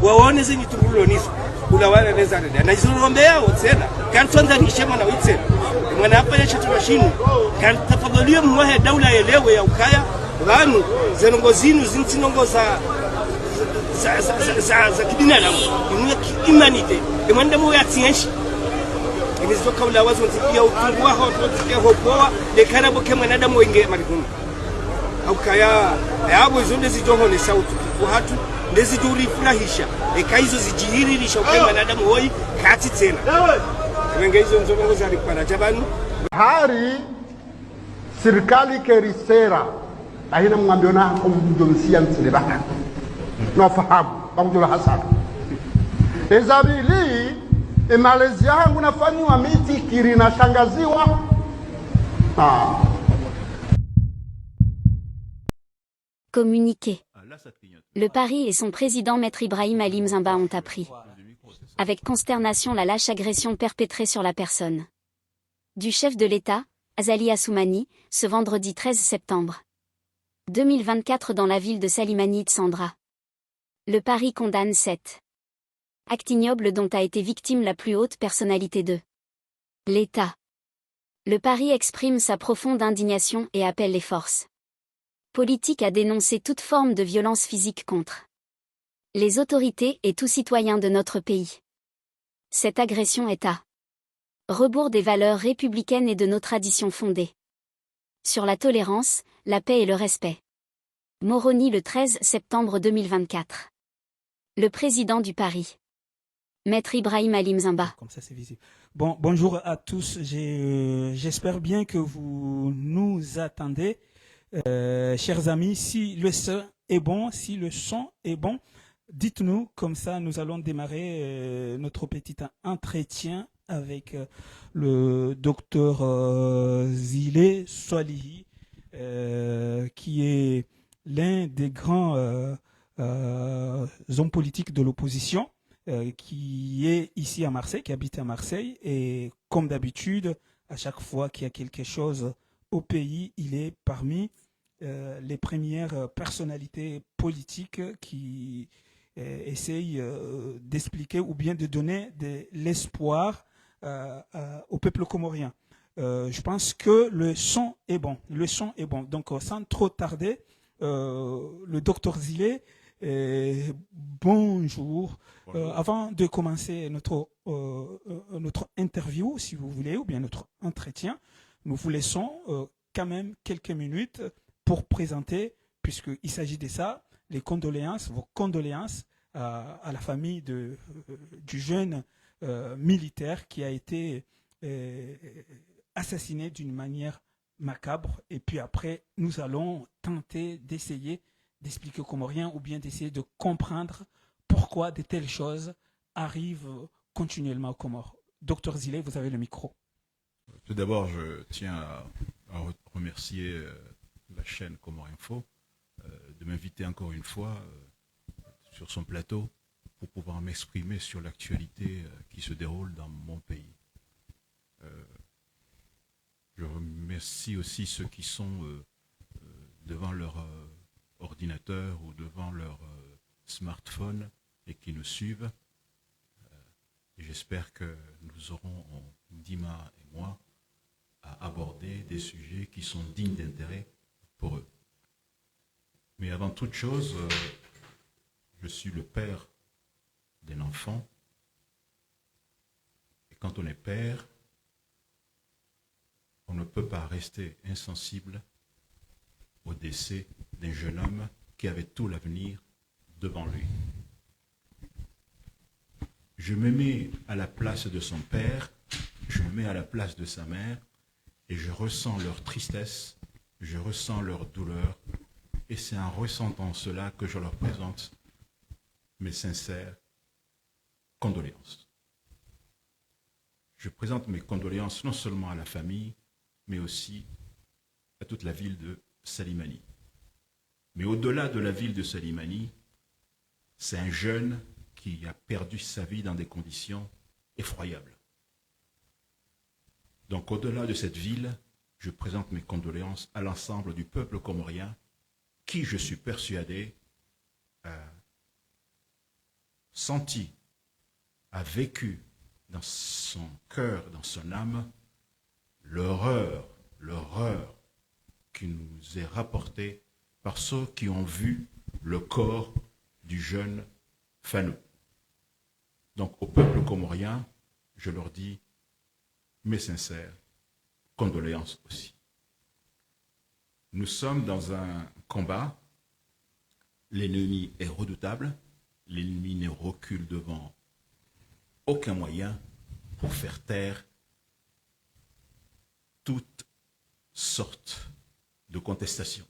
waone zenye tubuloniso ulawana nezana na zirombea wotsena kantonda nishema na witse mwana hapa ya chatu mashinu kan tafadhalia mwahe daula elewe ya ukaya banu zenongozinu zintinongoza za kibinadamu imanite imwenda mo yatsienshi inizo kaula wazo ntikia utungwa ho ntikia hopoa lekana boke mwanadamu wenge marikunu ukaya yabo zonde zijoho ne sauti kwa hatu ndezi juri furahisha ekaizo zijihiririsha kwa mwanadamu hoi kati tena wenge hizo nzongo za ripana jabanu hari serikali kerisera ahina mwambiona kumjumsia msilibaka nafahamu bamjula hasan ezabili Malaysia hangu nafanywa miti kirina shangaziwa Communiqué. Le Paris et son président Maître Ibrahim Ali Mzimba ont appris avec consternation la lâche agression perpétrée sur la personne du chef de l'État, Azali Assoumani, ce vendredi 13 septembre 2024 dans la ville de Salimani Tsandra. Le Paris condamne cet acte ignoble dont a été victime la plus haute personnalité de l'État. Le Paris exprime sa profonde indignation et appelle les forces politiques à dénoncer toute forme de violence physique contre les autorités et tout citoyen de notre pays. Cette agression est à rebours des valeurs républicaines et de nos traditions fondées sur la tolérance, la paix et le respect. Moroni le 13 septembre 2024. Le président du Paris. Maître Ibrahim Ali Mzimba. Comme ça, c'est visible. Bon, bonjour à tous. J'espère bien que vous nous attendez. Chers amis, si le son est bon, dites-nous, comme ça nous allons démarrer notre petit entretien avec le docteur Zile Swalihi, qui est l'un des grands hommes politiques de l'opposition, qui est ici à Marseille, qui habite à Marseille, et comme d'habitude, à chaque fois qu'il y a quelque chose au pays, il est parmi les premières personnalités politiques qui essayent d'expliquer ou bien de donner de l'espoir au peuple comorien. Je pense que le son est bon. Donc, sans trop tarder, le docteur Zile, bonjour. Avant de commencer notre interview, si vous voulez, ou bien notre entretien, nous vous laissons quand même quelques minutes pour présenter, puisqu'il s'agit de ça, vos condoléances à la famille du jeune militaire qui a été assassiné d'une manière macabre. Et puis après, nous allons tenter d'essayer d'expliquer aux Comoriens ou bien d'essayer de comprendre pourquoi de telles choses arrivent continuellement aux Comores. Docteur Zile, vous avez le micro. Tout d'abord, je tiens à remercier la chaîne Comores Info de m'inviter encore une fois sur son plateau pour pouvoir m'exprimer sur l'actualité qui se déroule dans mon pays. Je remercie aussi ceux qui sont devant leur ordinateur ou devant leur smartphone et qui nous suivent. J'espère que nous aurons, Dima et moi, à aborder des sujets qui sont dignes d'intérêt pour eux. Mais avant toute chose, je suis le père d'un enfant. Et quand on est père, on ne peut pas rester insensible au décès d'un jeune homme qui avait tout l'avenir devant lui. Je me mets à la place de son père, je me mets à la place de sa mère, et je ressens leur tristesse, je ressens leur douleur, et c'est en ressentant cela que je leur présente mes sincères condoléances. Je présente mes condoléances non seulement à la famille, mais aussi à toute la ville de Salimani. Mais au-delà de la ville de Salimani, c'est un jeune qui a perdu sa vie dans des conditions effroyables. Donc au-delà de cette ville, je présente mes condoléances à l'ensemble du peuple comorien qui, je suis persuadé, senti, a vécu dans son cœur, dans son âme, l'horreur qui nous est rapportée par ceux qui ont vu le corps du jeune Fanou. Donc au peuple comorien, je leur dis mes sincères condoléances aussi. Nous sommes dans un combat, l'ennemi est redoutable, l'ennemi ne recule devant aucun moyen pour faire taire toutes sortes de contestations.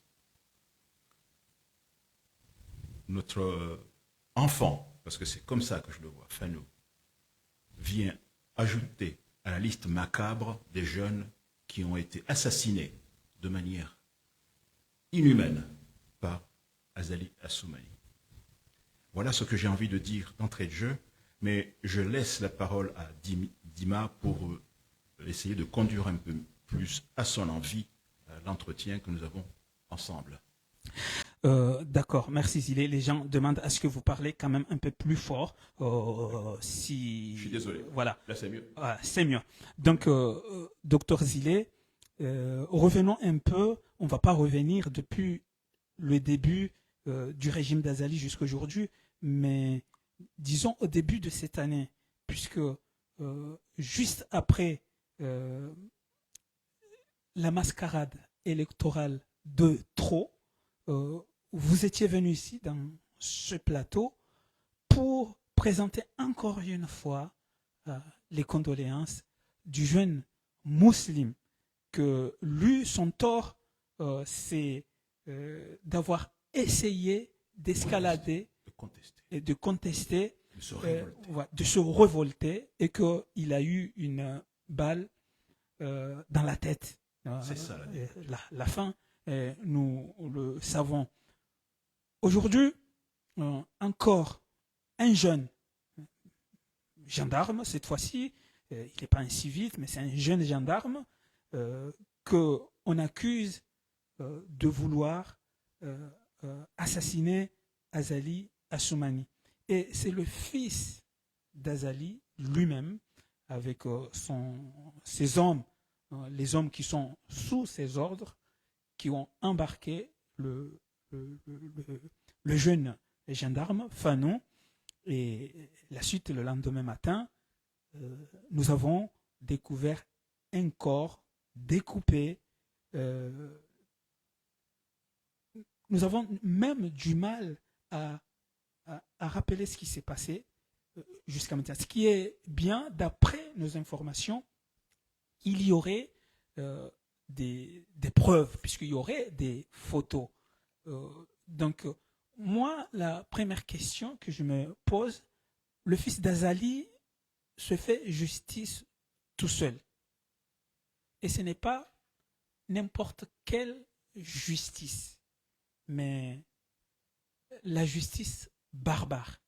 Notre enfant, parce que c'est comme ça que je le vois, Fanou, vient ajouter à la liste macabre des jeunes qui ont été assassinés de manière inhumaine par Azali Assoumani. Voilà ce que j'ai envie de dire d'entrée de jeu, mais je laisse la parole à Dima pour essayer de conduire un peu plus à son envie l'entretien que nous avons ensemble. D'accord, merci Zilé. Les gens demandent à ce que vous parlez quand même un peu plus fort. Si... Je suis désolé. Voilà. Là, c'est mieux. Voilà, c'est mieux. Donc, docteur Zilé, revenons un peu. On ne va pas revenir depuis le début du régime d'Azali jusqu'à aujourd'hui, mais disons au début de cette année, puisque juste après la mascarade électorale de trop, vous étiez venu ici dans ce plateau pour présenter encore une fois les condoléances du jeune musulman, que lui, son tort, c'est d'avoir essayé d'escalader et de contester, de se révolter, et qu'il a eu une balle dans la tête. C'est ça la fin. Nous le savons. Aujourd'hui, encore un jeune gendarme, cette fois-ci, il n'est pas un civil, mais c'est un jeune gendarme qu'on accuse de vouloir assassiner Azali Assoumani. Et c'est le fils d'Azali lui-même, avec ses hommes, les hommes qui sont sous ses ordres, qui ont embarqué le jeune gendarme, Fanou, et la suite, le lendemain matin, nous avons découvert un corps découpé. Nous avons même du mal à rappeler ce qui s'est passé jusqu'à maintenant. Ce qui est bien, d'après nos informations, il y aurait des preuves, puisqu'il y aurait des photos. Donc, moi, la première question que je me pose, le fils d'Azali se fait justice tout seul. Et ce n'est pas n'importe quelle justice, mais la justice barbare.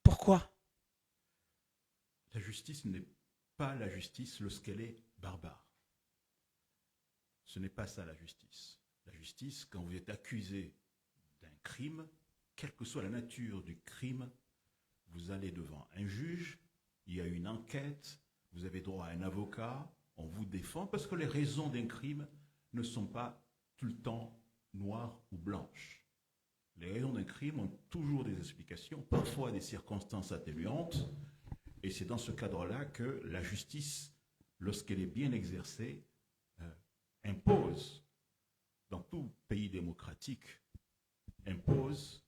Pourquoi ? La justice n'est pas la justice lorsqu'elle est barbare. Ce n'est pas ça la justice. La justice, quand vous êtes accusé d'un crime, quelle que soit la nature du crime, vous allez devant un juge, il y a une enquête, vous avez droit à un avocat, on vous défend, parce que les raisons d'un crime ne sont pas tout le temps noires ou blanches. Les raisons d'un crime ont toujours des explications, parfois des circonstances atténuantes, et c'est dans ce cadre-là que la justice, lorsqu'elle est bien exercée, impose, dans tout pays démocratique, impose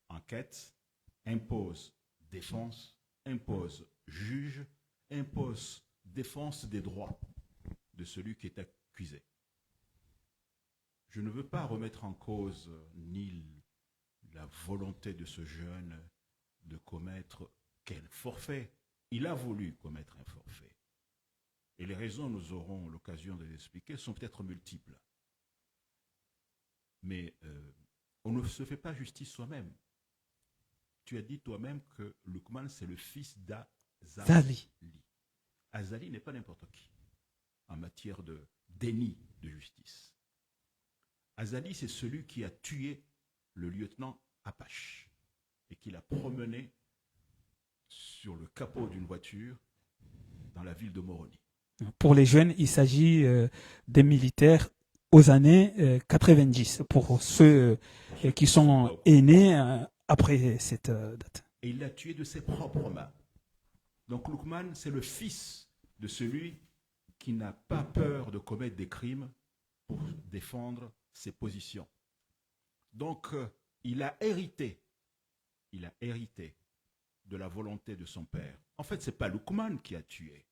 enquête, impose défense, impose juge, impose défense des droits de celui qui est accusé. Je ne veux pas remettre en cause ni la volonté de ce jeune de commettre quel forfait. Il a voulu commettre un forfait. Et les raisons, nous aurons l'occasion de les expliquer, sont peut-être multiples. Mais on ne se fait pas justice soi-même. Tu as dit toi-même que Lukman, c'est le fils d'Azali. Azali n'est pas n'importe qui en matière de déni de justice. Azali, c'est celui qui a tué le lieutenant Apache. et qu'il a promené sur le capot d'une voiture dans la ville de Moroni. Pour les jeunes, il s'agit des militaires aux années 90, pour ceux qui sont aînés après cette date. Et il l'a tué de ses propres mains. Donc Luqman, c'est le fils de celui qui n'a pas peur de commettre des crimes pour défendre ses positions. Donc il a hérité de la volonté de son père. En fait, ce n'est pas Luqman qui a tué.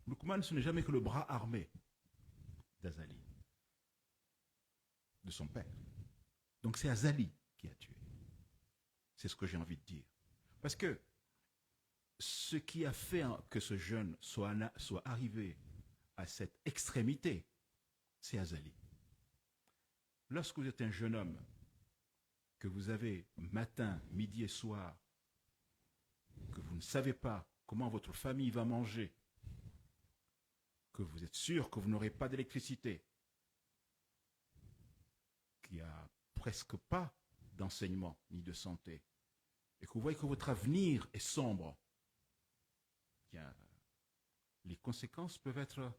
Luqman, ce n'est jamais que le bras armé d'Azali, de son père. Donc c'est Azali qui a tué. C'est ce que j'ai envie de dire. Parce que ce qui a fait que ce jeune soit arrivé à cette extrémité, c'est Azali. Lorsque vous êtes un jeune homme, que vous avez matin, midi et soir, que vous ne savez pas comment votre famille va manger, que vous êtes sûr que vous n'aurez pas d'électricité, qu'il n'y a presque pas d'enseignement ni de santé, et que vous voyez que votre avenir est sombre, bien, les conséquences peuvent être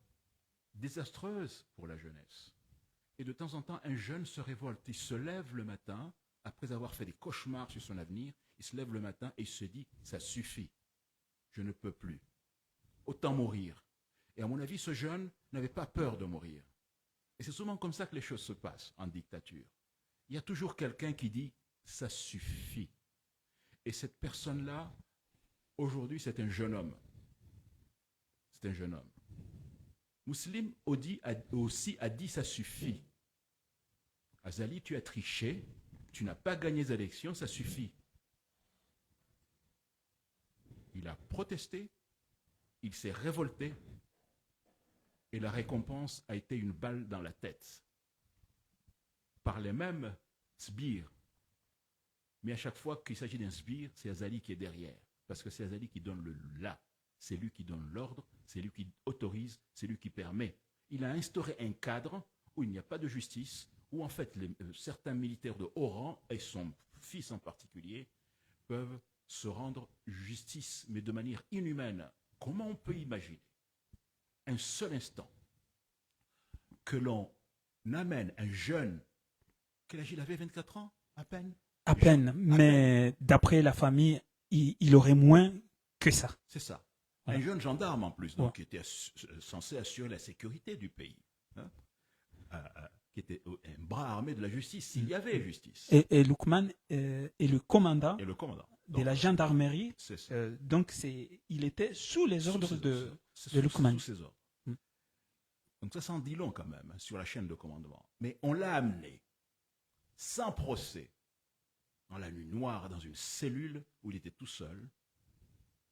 désastreuses pour la jeunesse. Et de temps en temps, un jeune se révolte, il se lève le matin, après avoir fait des cauchemars sur son avenir, il se lève le matin et il se dit, ça suffit, je ne peux plus, autant mourir. Et à mon avis, ce jeune n'avait pas peur de mourir. Et c'est souvent comme ça que les choses se passent en dictature. Il y a toujours quelqu'un qui dit, ça suffit. Et cette personne-là, aujourd'hui, c'est un jeune homme. C'est un jeune homme. Muslim aussi a dit, ça suffit. Azali, tu as triché, tu n'as pas gagné les élections, ça suffit. Il a protesté, il s'est révolté, et la récompense a été une balle dans la tête. Par les mêmes sbires. Mais à chaque fois qu'il s'agit d'un sbire, c'est Azali qui est derrière. Parce que c'est Azali qui donne le là. C'est lui qui donne l'ordre, c'est lui qui autorise, c'est lui qui permet. Il a instauré un cadre où il n'y a pas de justice, où en fait certains militaires de haut rang, et son fils en particulier, peuvent se rendre justice, mais de manière inhumaine. Comment on peut imaginer un seul instant que l'on amène un jeune, quel âge il avait, 24 ans à peine? À peine, mais d'après la famille, il aurait moins que ça. C'est ça. Voilà. Un jeune gendarme en plus, donc, Ouais. qui était censé assurer la sécurité du pays, hein, qui était un bras armé de la justice, s'il y avait justice. Et Luqman est le commandant Et le commandant. de la gendarmerie, C'est ça. donc il était sous les ordres de Sous Luqman. ses ordres. Mm. Donc ça s'en dit long quand même, hein, sur la chaîne de commandement. Mais on l'a amené, sans procès, dans la nuit noire, dans une cellule où il était tout seul.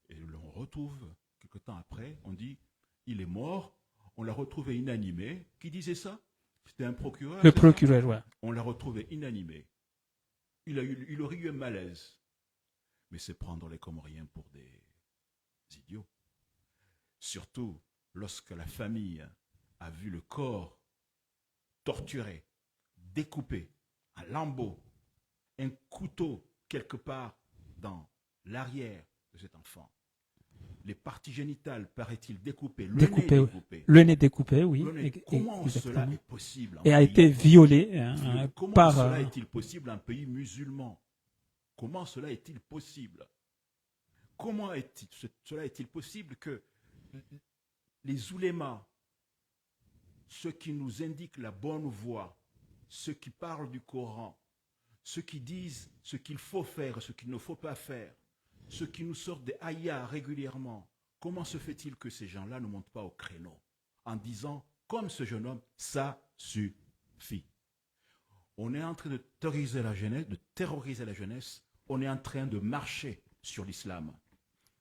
Et l'on retrouve, quelque temps après, on dit, il est mort, on l'a retrouvé inanimé. Qui disait ça? C'était un procureur. Le procureur, ouais. On l'a retrouvé inanimé. Il aurait eu un malaise. Mais c'est prendre les Comoriens pour des idiots. Surtout lorsque la famille a vu le corps torturé, découpé, en lambeaux, un couteau quelque part dans l'arrière de cet enfant. Les parties génitales, paraît-il, découpées, le nez découpé. Le nez découpé, oui. Comment cela Exactement. est possible Et a été violé Comment par... cela est-il possible en pays musulman? Comment cela est-il possible? Comment cela est-il possible que les oulémas, ceux qui nous indiquent la bonne voie, ceux qui parlent du Coran, ceux qui disent ce qu'il faut faire, ce qu'il ne faut pas faire, ceux qui nous sortent des ayats régulièrement, comment se fait-il que ces gens-là ne montent pas au créneau en disant, comme ce jeune homme, ça suffit? On est en train de terroriser la jeunesse, on est en train de marcher sur l'islam.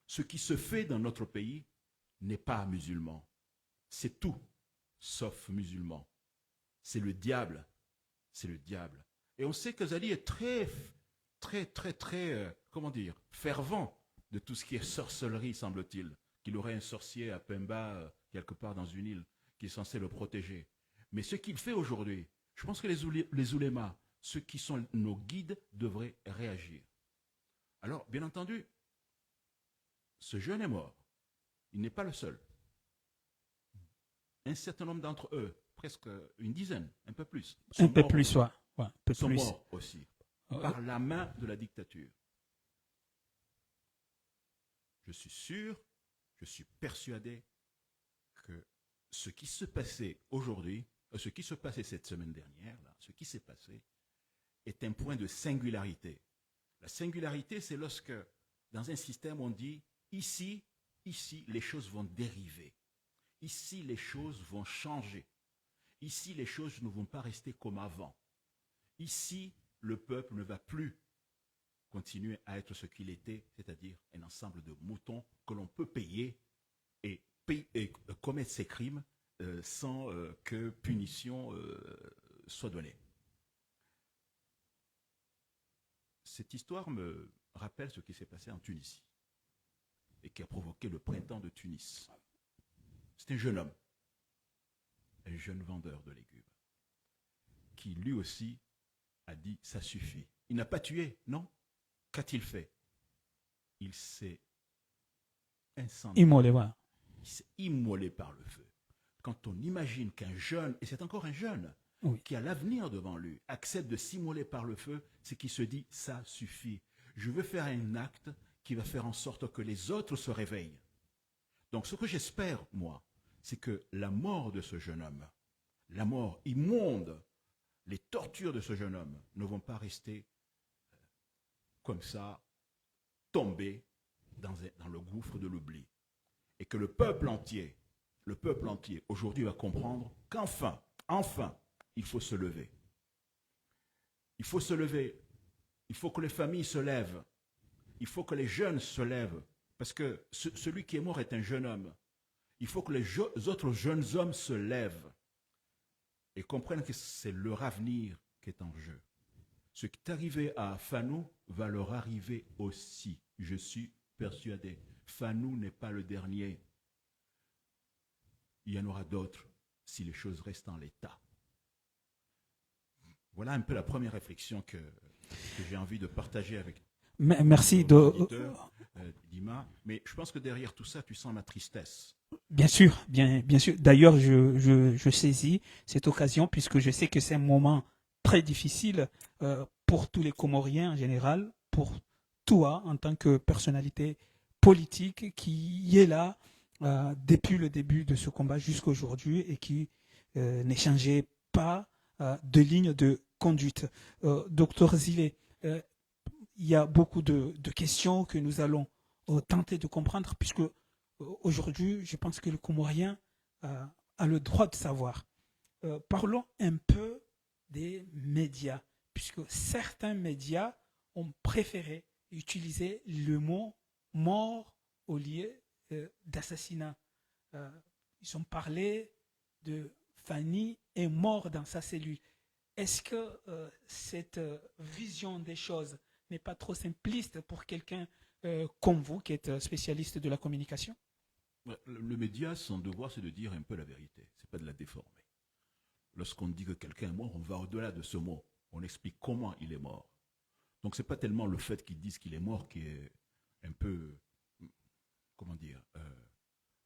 Ce qui se fait dans notre pays n'est pas musulman. C'est tout, sauf musulman. C'est le diable. C'est le diable. Et on sait qu'Azali est très, fervent de tout ce qui est sorcellerie, semble-t-il. Qu'il aurait un sorcier à Pemba, quelque part dans une île, qui est censé le protéger. Mais ce qu'il fait aujourd'hui, je pense que les oulémas, ceux qui sont nos guides, devraient réagir. Alors, bien entendu, ce jeune est mort. Il n'est pas le seul. Un certain nombre d'entre eux, presque une dizaine, un peu plus. Un peu plus, ouais. Ouais, un peu sont plus. morts aussi, par la main de la dictature. Je suis sûr, je suis persuadé que ce qui se passait aujourd'hui, ce qui se passait cette semaine dernière, là, ce qui s'est passé, est un point de singularité. La singularité, c'est lorsque, dans un système, on dit, ici, les choses vont dériver. Ici, les choses vont changer. Ici, les choses ne vont pas rester comme avant. Ici, le peuple ne va plus continuer à être ce qu'il était, c'est-à-dire un ensemble de moutons que l'on peut payer et commettre ces crimes sans que punition soit donnée. Cette histoire me rappelle ce qui s'est passé en Tunisie et qui a provoqué le printemps de Tunis. C'est un jeune homme, un jeune vendeur de légumes, qui lui aussi a dit « ça suffit ». Il n'a pas tué, non. Qu'a-t-il fait? Il s'est incendié. Immolé, voilà. Il s'est immolé par le feu. Quand on imagine qu'un jeune, et c'est encore un jeune, Oui. qui a l'avenir devant lui, accepte de s'immoler par le feu, c'est qu'il se dit « ça suffit ». Je veux faire un acte qui va faire en sorte que les autres se réveillent. Donc ce que j'espère, moi, c'est que la mort de ce jeune homme, la mort immonde, les tortures de ce jeune homme ne vont pas rester comme ça, tombés dans le gouffre de l'oubli. Et que le peuple entier, aujourd'hui va comprendre qu'enfin, il faut se lever. Il faut se lever. Il faut que les familles se lèvent. Il faut que les jeunes se lèvent. Parce que celui qui est mort est un jeune homme. Il faut que les autres jeunes hommes se lèvent et comprennent que c'est leur avenir qui est en jeu. Ce qui est arrivé à Fanou va leur arriver aussi. Je suis persuadé. Fanou n'est pas le dernier. Il y en aura d'autres si les choses restent en l'état. Voilà un peu la première réflexion que j'ai envie de partager avec Merci Dima. Mais je pense que derrière tout ça, tu sens ma tristesse. Bien sûr, bien sûr. D'ailleurs, je saisis cette occasion puisque je sais que c'est un moment très difficile pour tous les Comoriens en général, pour toi en tant que personnalité politique qui est là depuis le début de ce combat jusqu'à aujourd'hui et qui n'échangeait pas de ligne de conduite. Docteur Zilé, il y a beaucoup de questions que nous allons tenter de comprendre puisque aujourd'hui, je pense que le Comorien a le droit de savoir. Parlons un peu des médias, puisque certains médias ont préféré utiliser le mot mort au lieu d'assassinat. Ils ont parlé de Fanny est mort dans sa cellule. Est-ce que cette vision des choses n'est pas trop simpliste pour quelqu'un comme vous, qui êtes spécialiste de la communication? Le média, son devoir, c'est de dire un peu la vérité. Ce n'est pas de la déformer. Lorsqu'on dit que quelqu'un est mort, on va au-delà de ce mot. On explique comment il est mort. Donc, ce n'est pas tellement le fait qu'ils disent qu'il est mort qui est un peu, comment dire,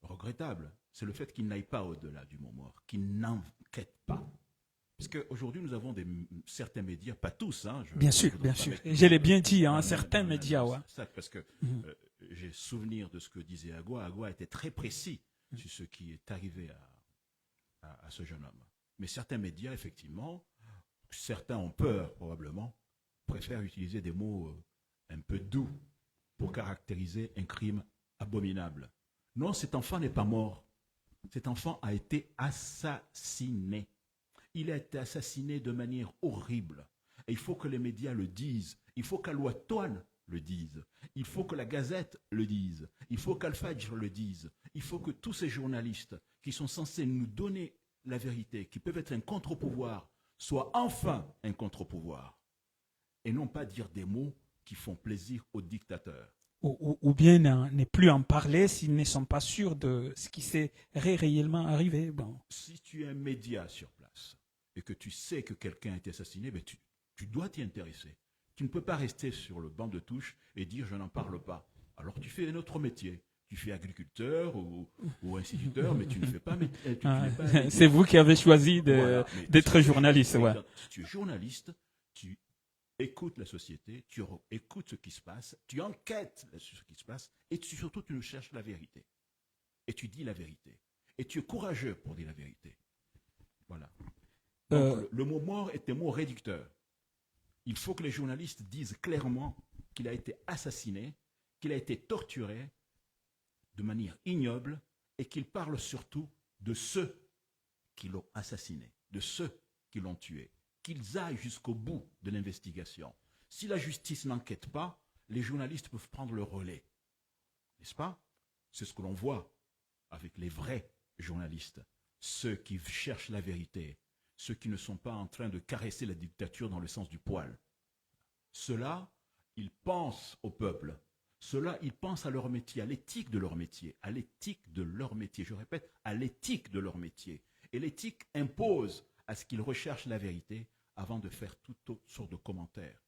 regrettable. C'est le fait qu'il n'aille pas au-delà du mot mort, qu'il n'enquête pas. Parce qu'aujourd'hui, nous avons certains médias, pas tous. Hein, bien sûr. Je l'ai bien dit, hein, certains médias. Ouais. Parce que j'ai souvenir de ce que disait Agua. Agua était très précis sur ce qui est arrivé à ce jeune homme. Mais certains médias, effectivement, certains ont peur, probablement, préfèrent utiliser des mots un peu doux pour caractériser un crime abominable. Non, cet enfant n'est pas mort. Cet enfant a été assassiné. Il a été assassiné de manière horrible. Et il faut que les médias le disent. Il faut qu'Al-Watoan le dise. Il faut que la Gazette le dise. Il faut qu'Al-Fajr le dise. Il faut que tous ces journalistes qui sont censés nous donner la vérité, qui peuvent être un contre-pouvoir, soient enfin un contre-pouvoir. Et non pas dire des mots qui font plaisir aux dictateurs. Ou bien ne plus en parler s'ils ne sont pas sûrs de ce qui s'est réellement arrivé. Bon. Si tu es un média sur place et que tu sais que quelqu'un a été assassiné, ben tu dois t'y intéresser. Tu ne peux pas rester sur le banc de touche et dire je n'en parle pas. Alors tu fais un autre métier. Tu fais agriculteur ou instituteur, mais tu ne fais pas... C'est vous qui avez choisi d'être journaliste. Ouais. Si tu es journaliste, tu écoutes la société, tu écoutes ce qui se passe, tu enquêtes sur ce qui se passe, et surtout tu cherches la vérité. Et tu dis la vérité. Et tu es courageux pour dire la vérité. Voilà. Donc, le mot mort est un mot réducteur. Il faut que les journalistes disent clairement qu'il a été assassiné, qu'il a été torturé de manière ignoble et qu'ils parlent surtout de ceux qui l'ont assassiné, de ceux qui l'ont tué, qu'ils aillent jusqu'au bout de l'investigation. Si la justice n'enquête pas, les journalistes peuvent prendre le relais. N'est-ce pas? C'est ce que l'on voit avec les vrais journalistes, ceux qui cherchent la vérité, ceux qui ne sont pas en train de caresser la dictature dans le sens du poil. Ceux-là, ils pensent au peuple. Ceux-là, ils pensent à leur métier, à l'éthique de leur métier, à l'éthique de leur métier. Je répète, à l'éthique de leur métier. Et l'éthique impose à ce qu'ils recherchent la vérité avant de faire toute autre sorte de commentaires.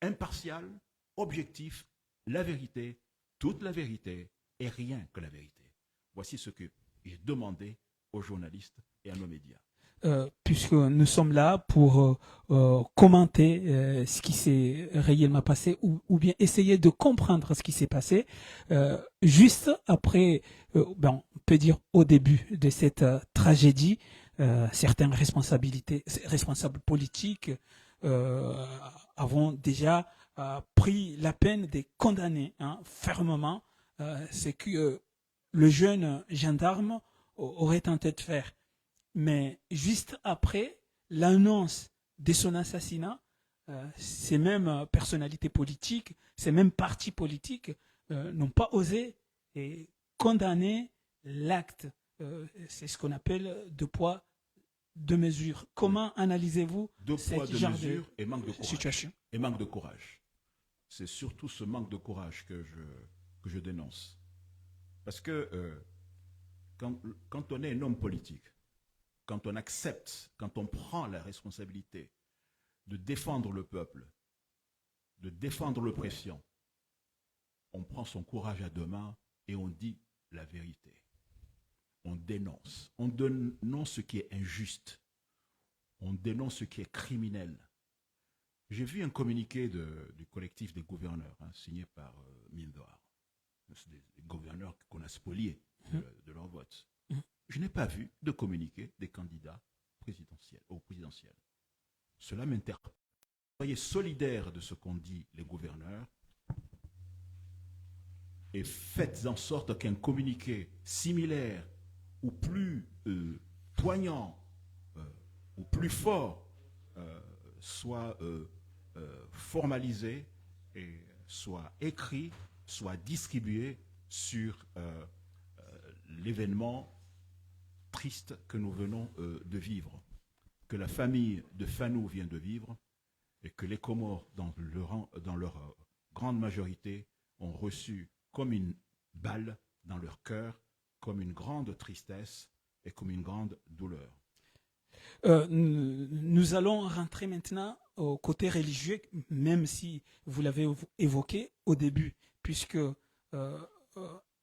Impartial, objectif, la vérité, toute la vérité et rien que la vérité. Voici ce que j'ai demandé aux journalistes et à nos médias. Puisque nous sommes là pour commenter ce qui s'est réellement passé ou bien essayer de comprendre ce qui s'est passé. Juste après, on peut dire au début de cette tragédie, certaines responsables politiques avons déjà pris la peine de condamner fermement ce que le jeune gendarme aurait tenté de faire. Mais juste après l'annonce de son assassinat, ces mêmes personnalités politiques, ces mêmes partis politiques n'ont pas osé condamner l'acte. C'est ce qu'on appelle deux poids, deux mesures. Comment analysez-vous ce genre de situation? Et manque de courage. C'est surtout ce manque de courage que je dénonce. Parce que quand on est un homme politique, quand on accepte, quand on prend la responsabilité de défendre le peuple, de défendre l'oppression, on prend son courage à deux mains et on dit la vérité. On dénonce ce qui est injuste. On dénonce ce qui est criminel. J'ai vu un communiqué du collectif des gouverneurs, signé par Mindoar. C'est des gouverneurs qu'on a spoliés de leur vote. Je n'ai pas vu de communiqué des candidats au présidentiel. Cela m'interpelle. Soyez solidaires de ce qu'ont dit les gouverneurs et faites en sorte qu'un communiqué similaire ou plus poignant ou plus fort soit formalisé et soit écrit, soit distribué sur l'événement triste que nous venons de vivre, que la famille de Fanou vient de vivre et que les Comores, dans leur grande majorité, ont reçu comme une balle dans leur cœur, comme une grande tristesse et comme une grande douleur. Nous allons rentrer maintenant au côté religieux, même si vous l'avez évoqué au début, puisque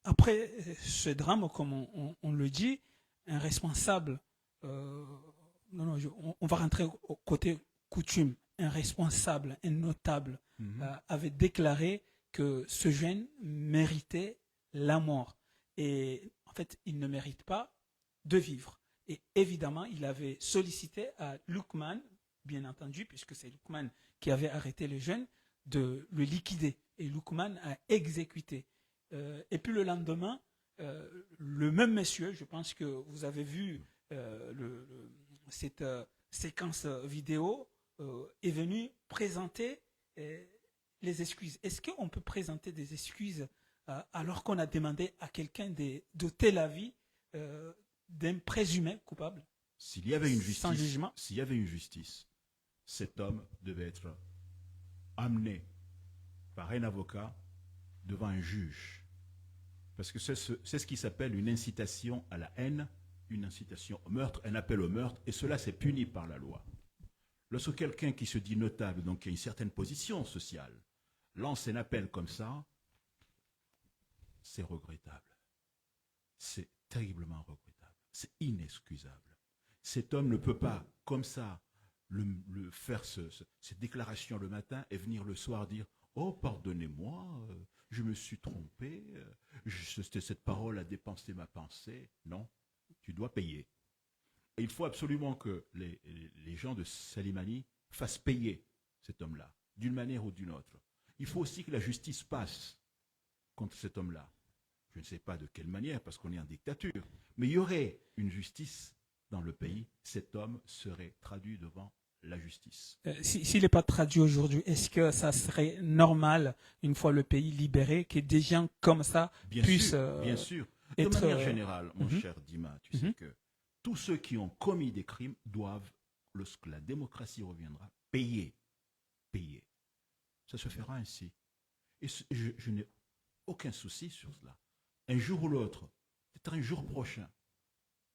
après ce drame, comme on le dit, un responsable, on va rentrer au côté coutume, un responsable, un notable avait déclaré que ce jeune méritait la mort. Et en fait, il ne mérite pas de vivre. Et évidemment, il avait sollicité à Lukman, bien entendu, puisque c'est Lukman qui avait arrêté le jeune, de le liquider. Et Lukman a exécuté. Et puis le lendemain, le même monsieur, je pense que vous avez vu cette séquence vidéo, est venu présenter les excuses. Est-ce qu'on peut présenter des excuses alors qu'on a demandé à quelqu'un d'ôter la vie d'un présumé coupable? S'il y avait une justice, sans jugement. S'il y avait une justice, cet homme devait être amené par un avocat devant un juge. Parce que c'est ce qui s'appelle une incitation à la haine, une incitation au meurtre, un appel au meurtre, et cela c'est puni par la loi. Lorsque quelqu'un qui se dit notable, donc qui a une certaine position sociale, lance un appel comme ça, c'est regrettable. C'est terriblement regrettable. C'est inexcusable. Cet homme ne peut pas, comme ça, faire cette déclaration le matin et venir le soir dire « Oh, pardonnez-moi, je me suis trompé, cette parole a dépensé ma pensée. » Non, tu dois payer. Et il faut absolument que les gens de Salimani fassent payer cet homme-là, d'une manière ou d'une autre. Il faut aussi que la justice passe contre cet homme-là. Je ne sais pas de quelle manière, parce qu'on est en dictature, mais il y aurait une justice dans le pays. Cet homme serait traduit devant la justice. S'il n'est pas traduit aujourd'hui, est-ce que ça serait normal, une fois le pays libéré, que des gens comme ça puissent bien sûr. être... De manière générale, mon cher Dima, tu sais que tous ceux qui ont commis des crimes doivent, lorsque la démocratie reviendra, payer. Payer. Ça se fera ainsi. Et je n'ai aucun souci sur cela. Un jour ou l'autre, peut-être un jour prochain,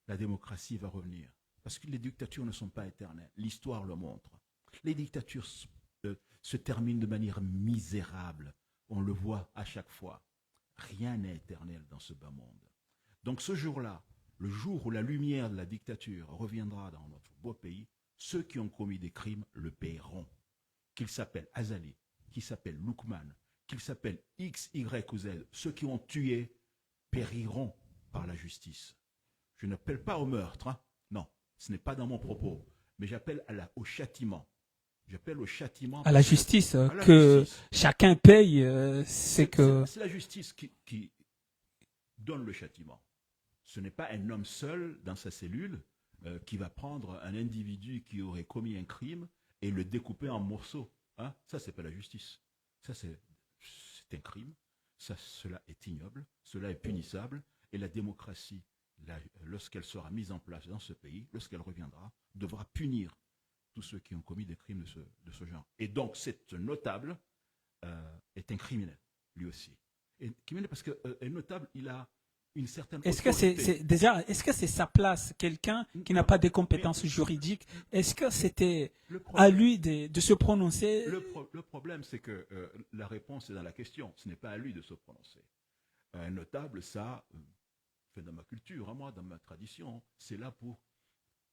la démocratie va revenir. Parce que les dictatures ne sont pas éternelles. L'histoire le montre. Les dictatures se terminent de manière misérable. On le voit à chaque fois. Rien n'est éternel dans ce bas monde. Donc ce jour-là, le jour où la lumière de la dictature reviendra dans notre beau pays, ceux qui ont commis des crimes le paieront. Qu'ils s'appellent Azali, qu'ils s'appellent Loukman, qu'ils s'appellent X, Y ou Z, ceux qui ont tué périront par la justice. Je n'appelle pas au meurtre, hein. Non, ce n'est pas dans mon propos, mais j'appelle au châtiment. J'appelle au châtiment. À la justice, que justice. Chacun paye, c'est la justice qui donne le châtiment. Ce n'est pas un homme seul dans sa cellule qui va prendre un individu qui aurait commis un crime et le découper en morceaux. Hein? Ça, c'est pas la justice. Ça, c'est un crime. Cela est ignoble. Cela est punissable. Et la démocratie, lorsqu'elle sera mise en place dans ce pays, lorsqu'elle reviendra, devra punir tous ceux qui ont commis des crimes de ce genre. Et donc, cet notable est un criminel, lui aussi. Et criminel parce qu'un notable, il a une certaine est-ce que c'est sa place, quelqu'un qui n'a pas de compétences juridiques, est-ce que c'était à lui de se prononcer? Le problème, c'est que la réponse est dans la question. Ce n'est pas à lui de se prononcer. Un notable, ça, dans ma culture, moi, dans ma tradition, c'est là pour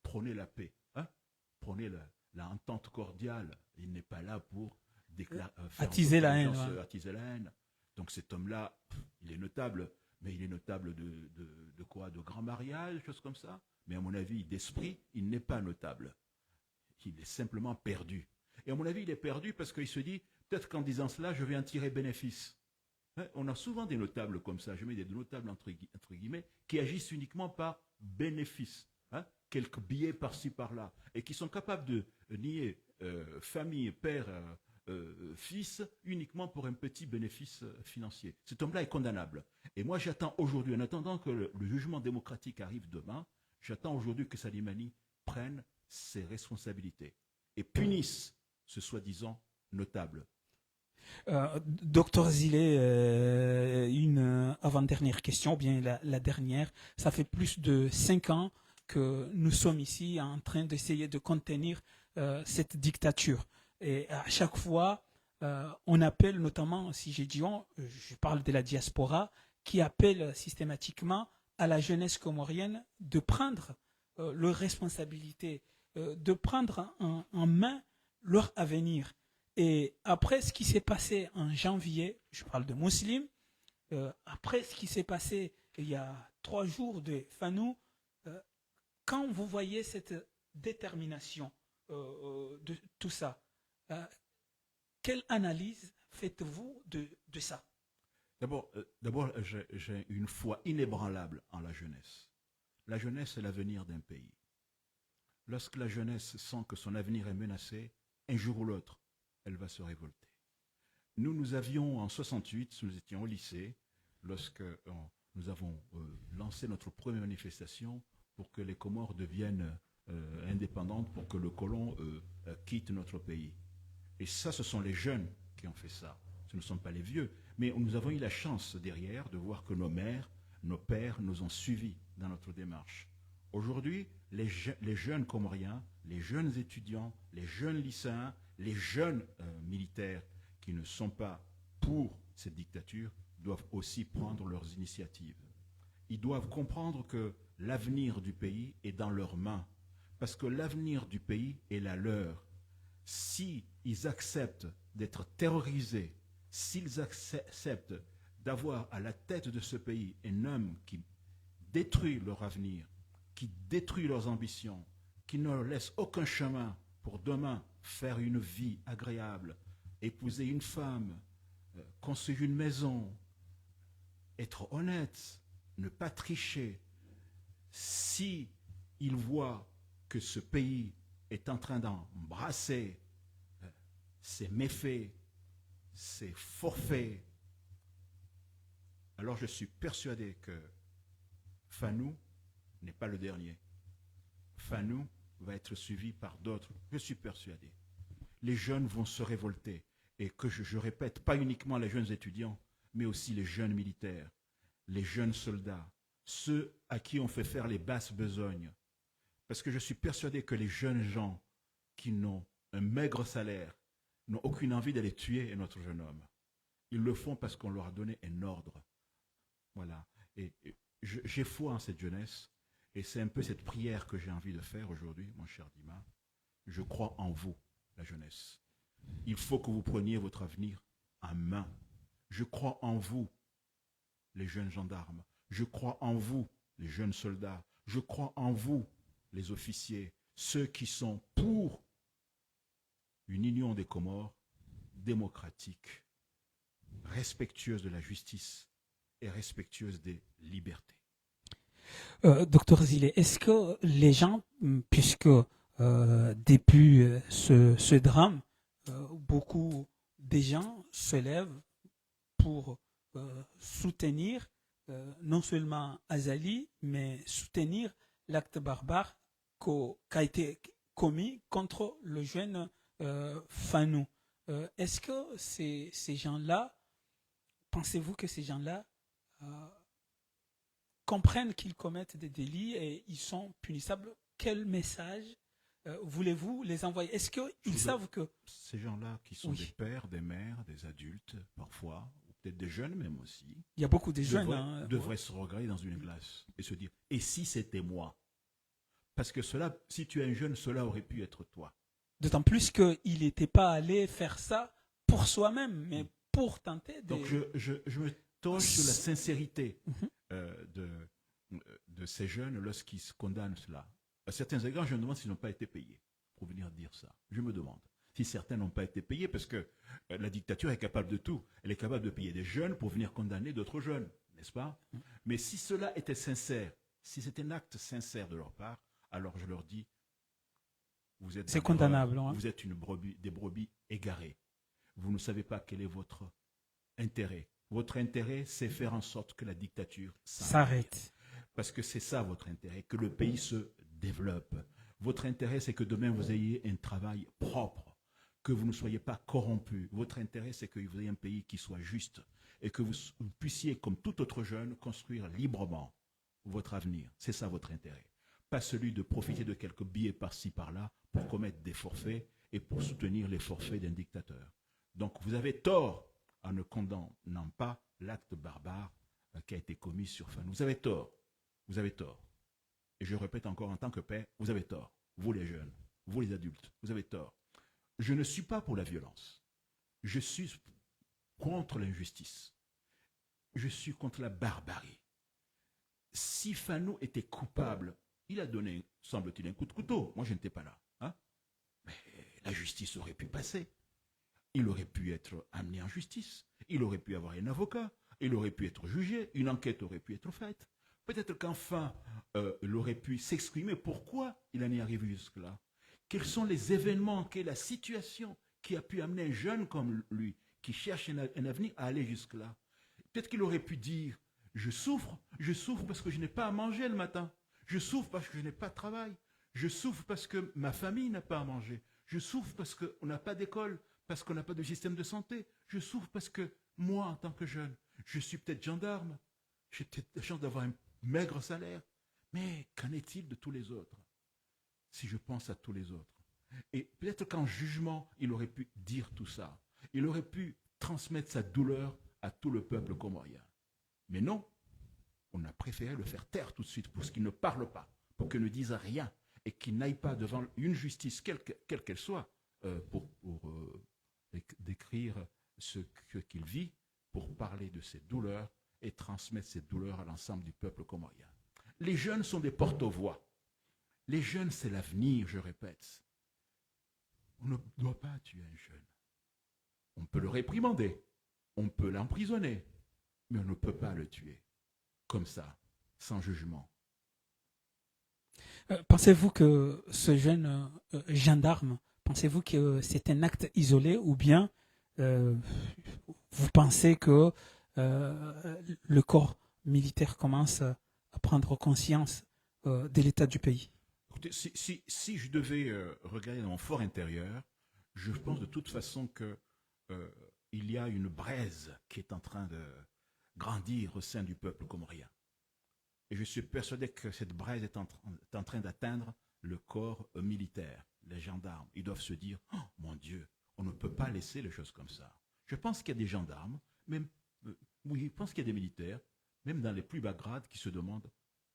prôner la paix, hein? Prôner la entente cordiale. Il n'est pas là pour attiser la haine. Attiser la haine. Donc cet homme-là, il est notable. Mais il est notable de quoi? De grand mariage, choses comme ça. Mais à mon avis, d'esprit, il n'est pas notable. Il est simplement perdu. Et à mon avis, il est perdu parce qu'il se dit, peut-être qu'en disant cela, je vais en tirer bénéfice. Hein? On a souvent des notables comme ça, je mets des notables entre guillemets, qui agissent uniquement par bénéfice. Hein? Quelques billets par-ci, par-là. Et qui sont capables de nier famille, père, fils, uniquement pour un petit bénéfice financier. Cet homme-là est condamnable. Et moi, j'attends aujourd'hui, en attendant que le jugement démocratique arrive demain, j'attends aujourd'hui que Salimani prenne ses responsabilités et punisse ce soi-disant notable. Docteur Zilé, une avant-dernière question, ou bien la dernière. Ça fait plus de 5 ans que nous sommes ici en train d'essayer de contenir cette dictature. Et à chaque fois, on appelle notamment, si j'ai dit on, je parle de la diaspora, qui appelle systématiquement à la jeunesse comorienne de prendre leurs responsabilités, de prendre en main leur avenir. Et après ce qui s'est passé en janvier, je parle de musulmans, après ce qui s'est passé il y a 3 jours de Fanou, quand vous voyez cette détermination de tout ça, quelle analyse faites-vous de ça? D'abord, j'ai une foi inébranlable en la jeunesse. La jeunesse est l'avenir d'un pays. Lorsque la jeunesse sent que son avenir est menacé, un jour ou l'autre, elle va se révolter. Nous avions en 68, nous étions au lycée, lorsque nous avons lancé notre première manifestation pour que les Comores deviennent indépendantes, pour que le colon quitte notre pays. Et ça, ce sont les jeunes qui ont fait ça. Ce ne sont pas les vieux. Mais nous avons eu la chance derrière de voir que nos mères, nos pères nous ont suivis dans notre démarche. Aujourd'hui, les jeunes Comoriens, les jeunes étudiants, les jeunes lycéens, les jeunes militaires qui ne sont pas pour cette dictature doivent aussi prendre leurs initiatives. Ils doivent comprendre que l'avenir du pays est dans leurs mains, parce que l'avenir du pays est la leur. Si ils acceptent d'être terrorisés, s'ils acceptent d'avoir à la tête de ce pays un homme qui détruit leur avenir, qui détruit leurs ambitions, qui ne leur laisse aucun chemin pour demain faire une vie agréable, épouser une femme, construire une maison, être honnête, ne pas tricher. Si ils voient que ce pays est en train d'embrasser ses méfaits, ses forfaits, alors je suis persuadé que Fanou n'est pas le dernier. Fanou va être suivi par d'autres, je suis persuadé. Les jeunes vont se révolter. Et que je répète, pas uniquement les jeunes étudiants, mais aussi les jeunes militaires, les jeunes soldats, ceux à qui on fait faire les basses besognes. Parce que je suis persuadé que les jeunes gens qui n'ont un maigre salaire n'ont aucune envie d'aller tuer notre jeune homme. Ils le font parce qu'on leur a donné un ordre. Voilà. Et j'ai foi en cette jeunesse. Et c'est un peu cette prière que j'ai envie de faire aujourd'hui, mon cher Dima. Je crois en vous, la jeunesse. Il faut que vous preniez votre avenir en main. Je crois en vous, les jeunes gendarmes. Je crois en vous, les jeunes soldats. Je crois en vous, les officiers, ceux qui sont pour une union des Comores démocratique, respectueuse de la justice et respectueuse des libertés. Docteur Zile, est-ce que les gens, puisque depuis ce drame, beaucoup de gens se lèvent pour soutenir non seulement Azali, mais soutenir l'acte barbare qui a été commis contre le jeune Fanou. Est-ce que ces gens-là, pensez-vous que ces gens-là comprennent qu'ils commettent des délits et ils sont punissables? Quel message voulez-vous les envoyer? Est-ce qu'ils savent que... Ces gens-là qui sont des pères, des mères, des adultes, parfois, ou peut-être des jeunes même aussi. Il y a beaucoup de jeunes. Devraient se regarder dans une glace et se dire, et si c'était moi? Parce que cela, si tu es un jeune, cela aurait pu être toi. D'autant plus qu'il n'était pas allé faire ça pour soi-même, mais pour tenter de... Donc je me toche sur la sincérité de ces jeunes lorsqu'ils se condamnent cela. À certains égards, je me demande s'ils n'ont pas été payés pour venir dire ça. Je me demande si certains n'ont pas été payés parce que la dictature est capable de tout. Elle est capable de payer des jeunes pour venir condamner d'autres jeunes, n'est-ce pas? Mais si cela était sincère, si c'était un acte sincère de leur part, alors je leur dis, vous êtes... C'est condamnable. Vous êtes des brebis égarées. Vous ne savez pas quel est votre intérêt. Votre intérêt, c'est faire en sorte que la dictature s'arrête. Parce que c'est ça votre intérêt, que le pays se développe. Votre intérêt, c'est que demain, vous ayez un travail propre, que vous ne soyez pas corrompus. Votre intérêt, c'est que vous ayez un pays qui soit juste et que vous puissiez, comme tout autre jeune, construire librement votre avenir. C'est ça votre intérêt. Pas celui de profiter de quelques billets par-ci, par-là pour commettre des forfaits et pour soutenir les forfaits d'un dictateur. Donc, vous avez tort en ne condamnant pas l'acte barbare qui a été commis sur Fanou. Vous avez tort. Vous avez tort. Et je répète encore en tant que père, vous avez tort. Vous les jeunes, vous les adultes, vous avez tort. Je ne suis pas pour la violence. Je suis contre l'injustice. Je suis contre la barbarie. Si Fanou était coupable, il a donné, semble-t-il, un coup de couteau. Moi, je n'étais pas là. Hein? Mais la justice aurait pu passer. Il aurait pu être amené en justice. Il aurait pu avoir un avocat. Il aurait pu être jugé. Une enquête aurait pu être faite. Peut-être qu'enfin, il aurait pu s'exprimer pourquoi il en est arrivé jusque-là. Quels sont les événements, quelle est la situation qui a pu amener un jeune comme lui, qui cherche un avenir, à aller jusque-là. Peut-être qu'il aurait pu dire, je souffre parce que je n'ai pas à manger le matin. Je souffre parce que je n'ai pas de travail. Je souffre parce que ma famille n'a pas à manger. Je souffre parce qu'on n'a pas d'école, parce qu'on n'a pas de système de santé. Je souffre parce que moi, en tant que jeune, je suis peut-être gendarme. J'ai peut-être la chance d'avoir un maigre salaire. Mais qu'en est-il de tous les autres? Si je pense à tous les autres. Et peut-être qu'en jugement, il aurait pu dire tout ça. Il aurait pu transmettre sa douleur à tout le peuple comorien. Mais non, on a préféré le faire taire tout de suite pour qu'il ne parle pas, pour qu'il ne dise rien et qu'il n'aille pas devant une justice, quelle qu'elle soit, pour décrire ce qu'il vit, pour parler de ses douleurs et transmettre ses douleurs à l'ensemble du peuple comorien. Les jeunes sont des porte-voix. Les jeunes, c'est l'avenir, je répète. On ne doit pas tuer un jeune. On peut le réprimander, on peut l'emprisonner, mais on ne peut pas le tuer. Comme ça, sans jugement. Pensez-vous que ce jeune gendarme, pensez-vous que c'est un acte isolé ou bien vous pensez que le corps militaire commence à prendre conscience de l'état du pays? Écoutez, si je devais regarder dans mon fort intérieur, je pense de toute façon que il y a une braise qui est en train de grandir au sein du peuple comorien. Et je suis persuadé que cette braise est en train d'atteindre le corps militaire, les gendarmes. Ils doivent se dire, oh mon Dieu, on ne peut pas laisser les choses comme ça. Je pense qu'il y a des gendarmes, même, oui, je pense qu'il y a des militaires, même dans les plus bas grades, qui se demandent,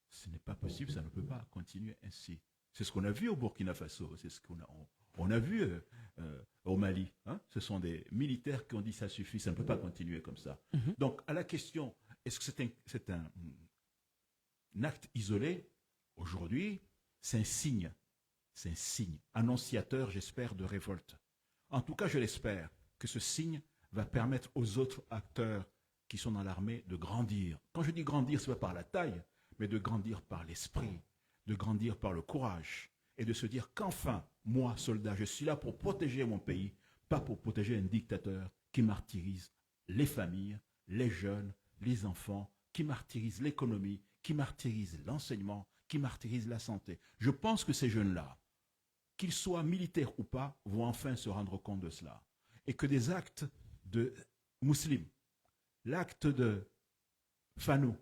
ce n'est pas possible, ça ne peut pas continuer ainsi. C'est ce qu'on a vu au Burkina Faso, c'est ce qu'on a vu au Mali. Hein? Ce sont des militaires qui ont dit, ça suffit, ça ne peut pas continuer comme ça. Mm-hmm. Donc, à la question, est-ce que c'est un acte isolé? Aujourd'hui, c'est un signe, annonciateur, j'espère, de révolte. En tout cas, je l'espère, que ce signe va permettre aux autres acteurs qui sont dans l'armée de grandir. Quand je dis grandir, ce n'est pas par la taille, mais de grandir par l'esprit, de grandir par le courage, et de se dire qu'enfin, moi, soldat, je suis là pour protéger mon pays, pas pour protéger un dictateur qui martyrise les familles, les jeunes, les enfants, qui martyrise l'économie, qui martyrise l'enseignement, qui martyrise la santé. Je pense que ces jeunes-là, qu'ils soient militaires ou pas, vont enfin se rendre compte de cela. Et que des actes de musulmans, l'acte de Fanou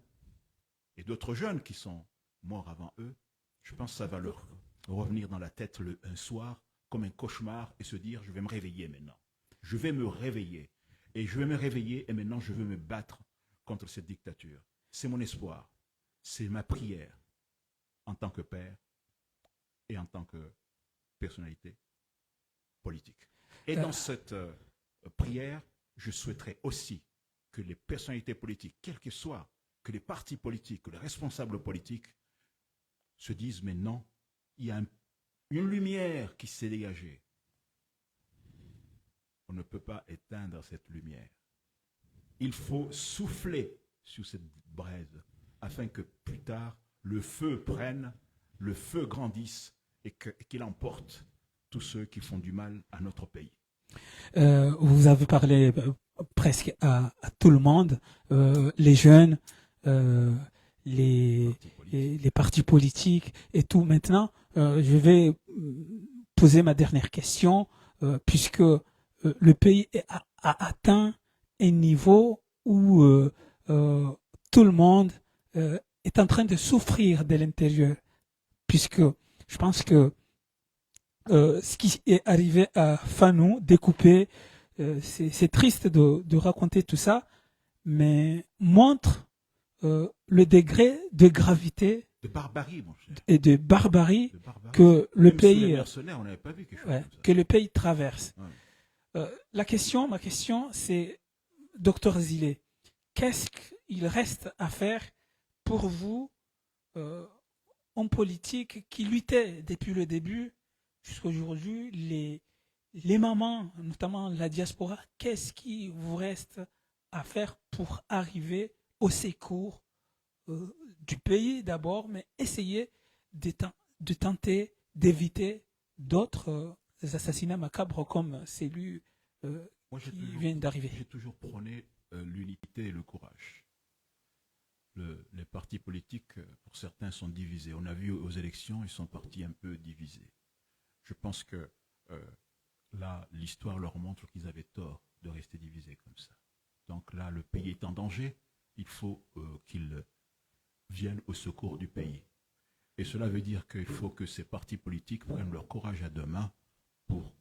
et d'autres jeunes qui sont morts avant eux, je pense que ça va leur revenir dans la tête un soir comme un cauchemar et se dire, je vais me réveiller maintenant. Je vais me réveiller. Et je vais me réveiller et maintenant je veux me battre contre cette dictature. C'est mon espoir. C'est ma prière en tant que père et en tant que personnalité politique. Et dans cette prière, je souhaiterais aussi que les personnalités politiques, quelles qu'elles soient, que les partis politiques, que les responsables politiques se disent, mais non, il y a une lumière qui s'est dégagée. On ne peut pas éteindre cette lumière. Il faut souffler sur cette braise afin que plus tard, le feu prenne, le feu grandisse et qu'il emporte tous ceux qui font du mal à notre pays. Vous avez parlé presque à tout le monde, les jeunes, les partis politiques et tout. Maintenant, je vais poser ma dernière question, puisque le pays a atteint un niveau où tout le monde est en train de souffrir de l'intérieur, puisque je pense que ce qui est arrivé à Fanou, découpé, c'est triste de raconter tout ça, mais montre le degré de gravité de barbarie, mon cher. Et de barbarie que le pays, on n'avait pas vu quelque chose comme ça. que le pays traverse. Ouais. Ma question, c'est, docteur Zilé, qu'est-ce qu'il reste à faire pour vous, hommes politiques qui luttaient depuis le début jusqu'à aujourd'hui, les mamans, notamment la diaspora, qu'est-ce qui vous reste à faire pour arriver au secours du pays d'abord, mais essayer de tenter d'éviter d'autres assassinats macabres comme celui qui vient d'arriver? J'ai toujours prôné l'unité et le courage. Les partis politiques, pour certains, sont divisés. On a vu aux élections, ils sont partis un peu divisés. Je pense que là, l'histoire leur montre qu'ils avaient tort de rester divisés comme ça. Donc là, le pays est en danger. Il faut qu'ils viennent au secours du pays. Et cela veut dire qu'il faut que ces partis politiques prennent leur courage à deux mains pour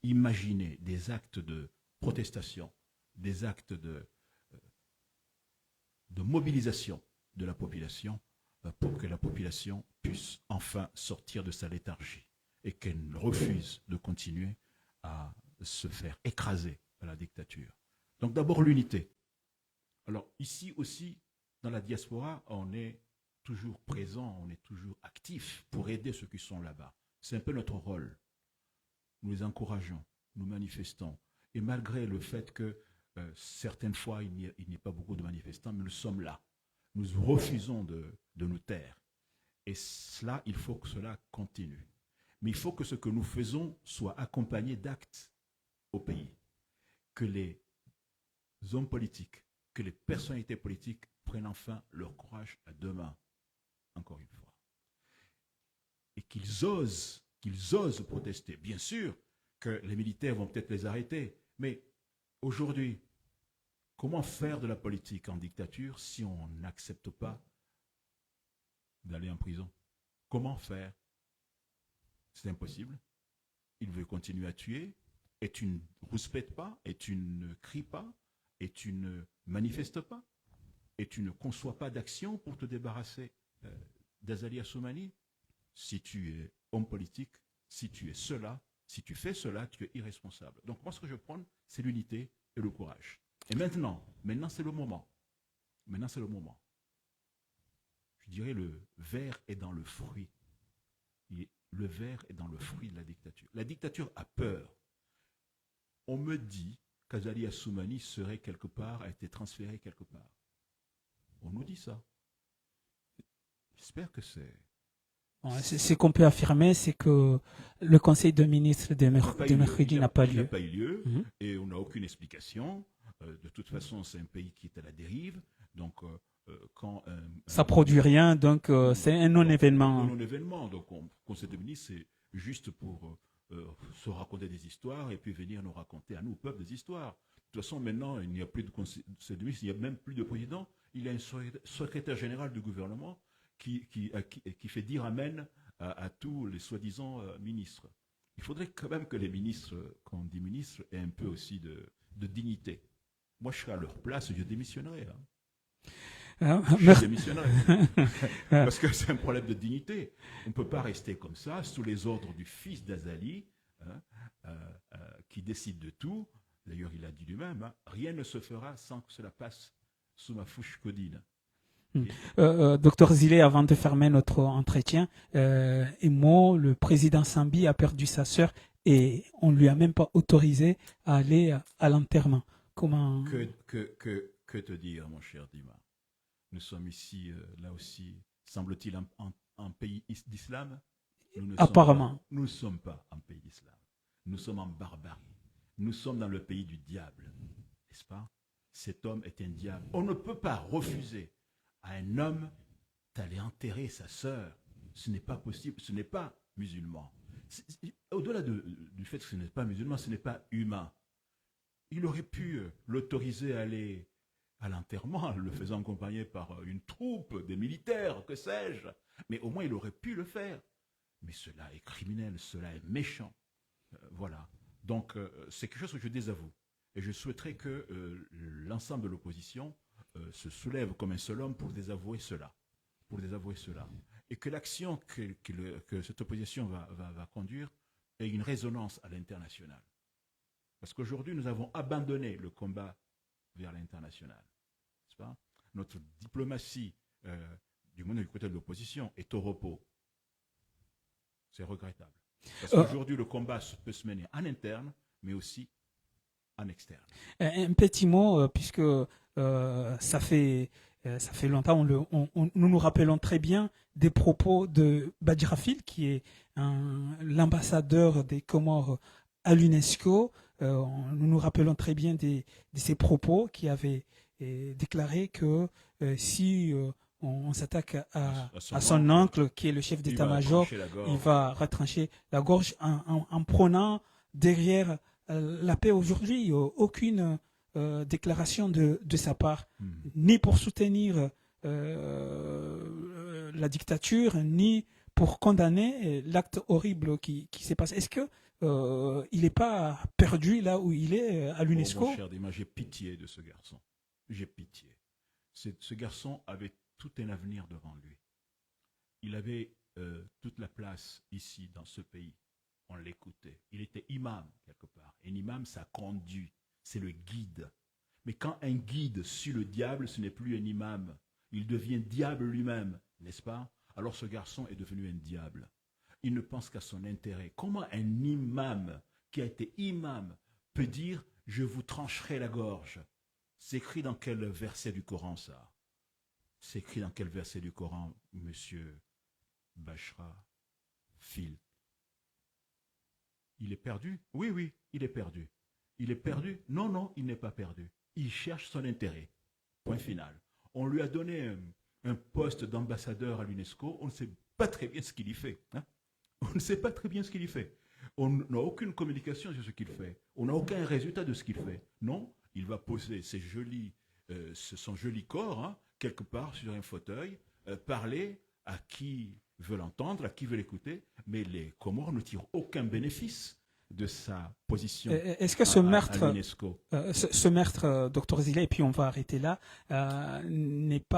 imaginer des actes de protestation, des actes de mobilisation de la population pour que la population puisse enfin sortir de sa léthargie et qu'elle refuse de continuer à se faire écraser par la dictature. Donc d'abord l'unité. Alors ici aussi, dans la diaspora, on est toujours présent, on est toujours actif pour aider ceux qui sont là-bas. C'est un peu notre rôle. Nous les encourageons, nous manifestons. Et malgré le fait que certaines fois, il n'y ait pas beaucoup de manifestants, mais nous sommes là. Nous refusons de nous taire. Et cela, il faut que cela continue. Mais il faut que ce que nous faisons soit accompagné d'actes au pays. Que les hommes politiques, que les personnalités politiques prennent enfin leur courage à deux mains, encore une fois. Et qu'ils osent protester. Bien sûr que les militaires vont peut-être les arrêter, mais aujourd'hui, comment faire de la politique en dictature si on n'accepte pas d'aller en prison? Comment faire? C'est impossible. Il veut continuer à tuer, et tu ne rouspètes pas, et tu ne cries pas, et tu ne manifestes pas, et tu ne conçois pas d'action pour te débarrasser d'Azali Assoumani. Si tu es homme politique, si tu es cela, si tu fais cela, tu es irresponsable. Donc moi, ce que je prends, c'est l'unité et le courage. Et maintenant c'est le moment. Maintenant, c'est le moment. Je dirais le ver est dans le fruit. Le ver est dans le fruit de la dictature. La dictature a peur. On me dit qu'Azali Assoumani serait quelque part, a été transféré quelque part. On nous dit ça. J'espère que c'est... Ce qu'on peut affirmer, c'est que le Conseil de ministres de mercredi n'a pas lieu. Il n'a pas eu lieu et on n'a aucune explication. De toute façon, c'est un pays qui est à la dérive. Donc, quand ça produit rien, donc c'est un non-événement. Un non-événement. Donc, Conseil de ministres, c'est juste pour se raconter des histoires et puis venir nous raconter à nous, peuple, des histoires. De toute façon, maintenant, il n'y a plus de Conseil de ministres, il n'y a même plus de président. Il y a un secrétaire général du gouvernement qui fait dire amen à tous les soi-disant ministres. Il faudrait quand même que les ministres, quand on dit ministres, aient un peu aussi de dignité. Moi, je serais à leur place, je démissionnerais. Je démissionnerais. Parce que c'est un problème de dignité. On ne peut pas rester comme ça, sous les ordres du fils d'Azali, qui décide de tout. D'ailleurs, il a dit lui-même, rien ne se fera sans que cela passe sous ma fouche codine. Docteur Zile, avant de fermer notre entretien, le président Sambi a perdu sa sœur et on ne lui a même pas autorisé à aller à l'enterrement. Comment... Que te dire, mon cher Dima? Nous sommes ici, là aussi, semble-t-il, en pays d'islam. Apparemment. Nous ne sommes pas en pays d'islam. Nous sommes en barbarie. Nous sommes dans le pays du diable. N'est-ce pas? Cet homme est un diable. On ne peut pas refuser à un homme d'aller enterrer sa sœur. Ce n'est pas possible. Ce n'est pas musulman. Au-delà du fait que ce n'est pas musulman, ce n'est pas humain. Il aurait pu l'autoriser à aller à l'enterrement, le faisant accompagner par une troupe, des militaires, que sais-je. Mais au moins, il aurait pu le faire. Mais cela est criminel, cela est méchant. Voilà. Donc, c'est quelque chose que je désavoue. Et je souhaiterais que l'ensemble de l'opposition se soulève comme un seul homme pour désavouer cela. Et que l'action que cette opposition va conduire ait une résonance à l'international. Parce qu'aujourd'hui, nous avons abandonné le combat vers l'international. N'est-ce pas? Notre diplomatie, du moins du côté de l'opposition, est au repos. C'est regrettable. Parce qu'aujourd'hui, le combat peut se mener en interne, mais aussi en externe. Un petit mot, puisque ça fait longtemps, nous nous rappelons très bien des propos de Badjrafil, qui est l'ambassadeur des Comores à l'UNESCO. Nous nous rappelons très bien de ses propos qui avaient déclaré que si on s'attaque à son oncle, qui est le chef d'état-major, il va retrancher la gorge en prônant derrière la paix aujourd'hui. Aucune déclaration de sa part, ni pour soutenir la dictature, ni pour condamner l'acte horrible qui s'est passé. Est-ce que il n'est pas perdu là où il est à l'UNESCO? Mon cher Dima, j'ai pitié de ce garçon. J'ai pitié. Ce garçon avait tout un avenir devant lui. Il avait toute la place ici, dans ce pays. On l'écoutait. Il était imam, quelque part. Un imam, ça conduit. C'est le guide. Mais quand un guide suit le diable, ce n'est plus un imam. Il devient diable lui-même, n'est-ce pas? Alors ce garçon est devenu un diable. Il ne pense qu'à son intérêt. Comment un imam qui a été imam peut dire « je vous trancherai la gorge » ? C'est écrit dans quel verset du Coran, ça? C'est écrit dans quel verset du Coran, monsieur Bachra Phil? Il est perdu? Oui, oui, il est perdu. Il est perdu? Non, non, il n'est pas perdu. Il cherche son intérêt. Point final. On lui a donné un poste d'ambassadeur à l'UNESCO. On ne sait pas très bien ce qu'il y fait. Hein? On ne sait pas très bien ce qu'il y fait. On n'a aucune communication sur ce qu'il fait. On n'a aucun résultat de ce qu'il fait. Non, il va poser son joli corps, hein, quelque part sur un fauteuil, parler à qui veut l'entendre, à qui veut l'écouter, mais les Comores ne tirent aucun bénéfice de sa position. Est-ce que ce meurtre, à l'UNESCO, ce meurtre, Dr Zile, et puis on va arrêter là, n'implique